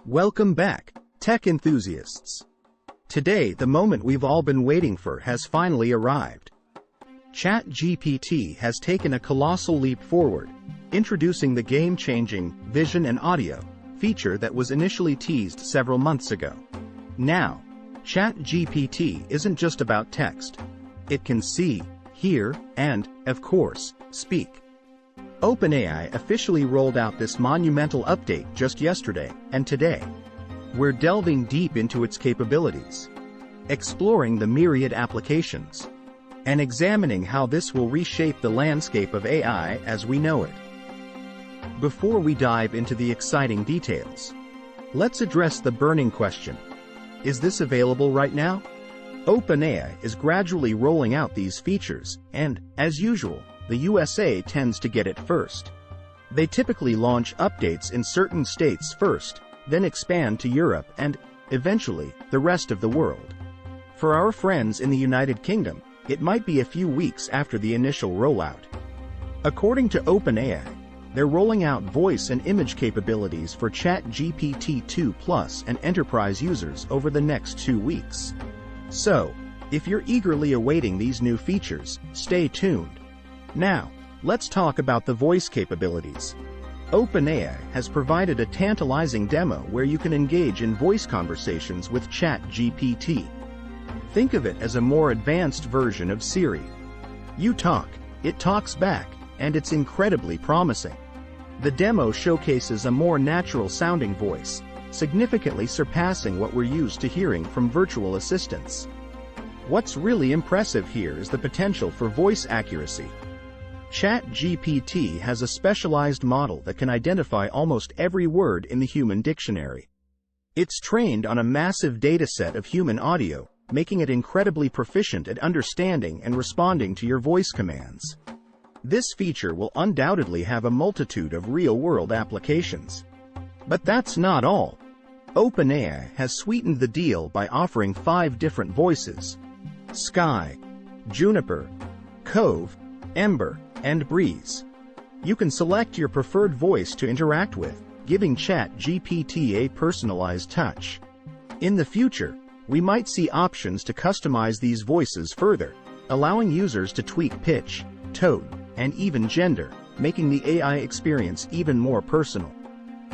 Welcome back, tech enthusiasts. Today, the moment we've all been waiting for has finally arrived. ChatGPT has taken a colossal leap forward, introducing the game-changing vision and audio feature that was initially teased several months ago. Now, ChatGPT isn't just about text. It can see, hear, and, of course, speak. OpenAI officially rolled out this monumental update just yesterday, and today, we're delving deep into its capabilities, exploring the myriad applications, and examining how this will reshape the landscape of AI as we know it. Before we dive into the exciting details, let's address the burning question. Is this available right now? OpenAI is gradually rolling out these features, and, as usual, the USA tends to get it first. They typically launch updates in certain states first, then expand to Europe and, eventually, the rest of the world. For our friends in the United Kingdom, it might be a few weeks after the initial rollout. According to OpenAI, they're rolling out voice and image capabilities for ChatGPT 2 Plus and enterprise users over the next 2 weeks. So, if you're eagerly awaiting these new features, stay tuned. Now, let's talk about the voice capabilities. OpenAI has provided a tantalizing demo where you can engage in voice conversations with ChatGPT. Think of it as a more advanced version of Siri. You talk, it talks back, and it's incredibly promising. The demo showcases a more natural-sounding voice, significantly surpassing what we're used to hearing from virtual assistants. What's really impressive here is the potential for voice accuracy. ChatGPT has a specialized model that can identify almost every word in the human dictionary. It's trained on a massive dataset of human audio, making it incredibly proficient at understanding and responding to your voice commands. This feature will undoubtedly have a multitude of real-world applications. But that's not all. OpenAI has sweetened the deal by offering 5 different voices: Sky, Juniper, Cove, Ember, and Breeze. You can select your preferred voice to interact with, giving ChatGPT a personalized touch. In the future, we might see options to customize these voices further, allowing users to tweak pitch, tone, and even gender, making the AI experience even more personal.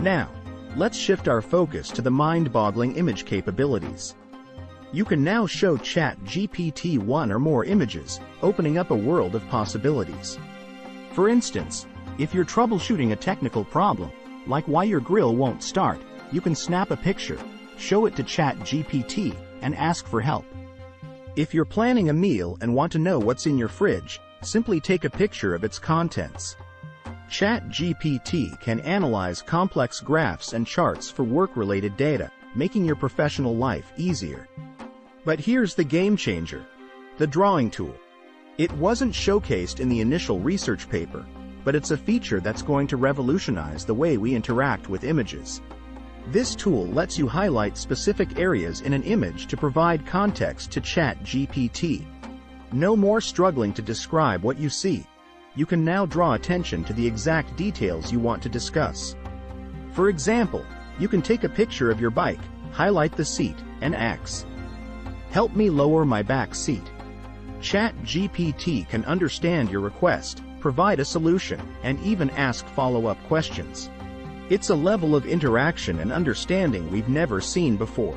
Now, let's shift our focus to the mind-boggling image capabilities. You can now show ChatGPT 1 or more images, opening up a world of possibilities. For instance, if you're troubleshooting a technical problem, like why your grill won't start, you can snap a picture, show it to ChatGPT, and ask for help. If you're planning a meal and want to know what's in your fridge, simply take a picture of its contents. ChatGPT can analyze complex graphs and charts for work-related data, making your professional life easier. But here's the game changer: the drawing tool. It wasn't showcased in the initial research paper, but it's a feature that's going to revolutionize the way we interact with images. This tool lets you highlight specific areas in an image to provide context to ChatGPT. No more struggling to describe what you see. You can now draw attention to the exact details you want to discuss. For example, you can take a picture of your bike, highlight the seat, and ask, "Help me lower my back seat." ChatGPT can understand your request, provide a solution, and even ask follow-up questions. It's a level of interaction and understanding we've never seen before.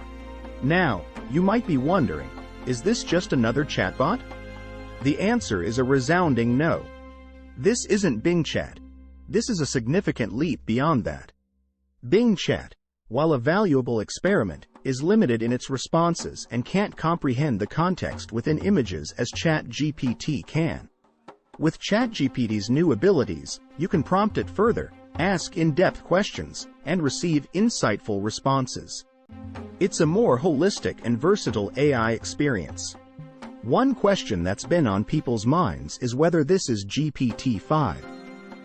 Now, you might be wondering, is this just another chatbot? The answer is a resounding no. This isn't Bing Chat. This is a significant leap beyond that. Bing Chat, while a valuable experiment, is limited in its responses and can't comprehend the context within images as ChatGPT can. With ChatGPT's new abilities, you can prompt it further, ask in-depth questions, and receive insightful responses. It's a more holistic and versatile AI experience. One question that's been on people's minds is whether this is GPT-5.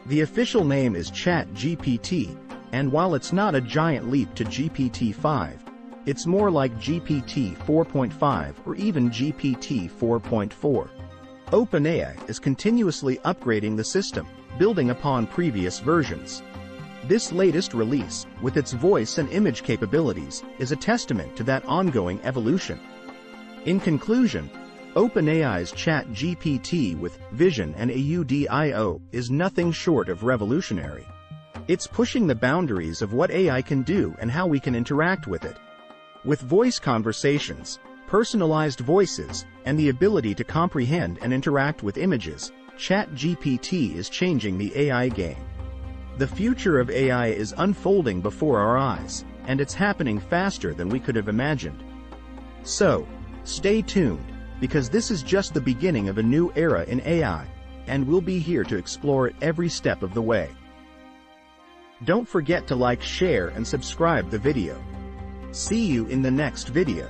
The official name is ChatGPT, and while it's not a giant leap to GPT-5, it's more like GPT 4.5 or even GPT 4.4. OpenAI is continuously upgrading the system, building upon previous versions. This latest release, with its voice and image capabilities, is a testament to that ongoing evolution. In conclusion, OpenAI's ChatGPT with vision and audio is nothing short of revolutionary. It's pushing the boundaries of what AI can do and how we can interact with it. With voice conversations, personalized voices, and the ability to comprehend and interact with images, ChatGPT is changing the AI game. The future of AI is unfolding before our eyes, and it's happening faster than we could have imagined. So, stay tuned, because this is just the beginning of a new era in AI, and we'll be here to explore it every step of the way. Don't forget to like, share, and subscribe the video. See you in the next video.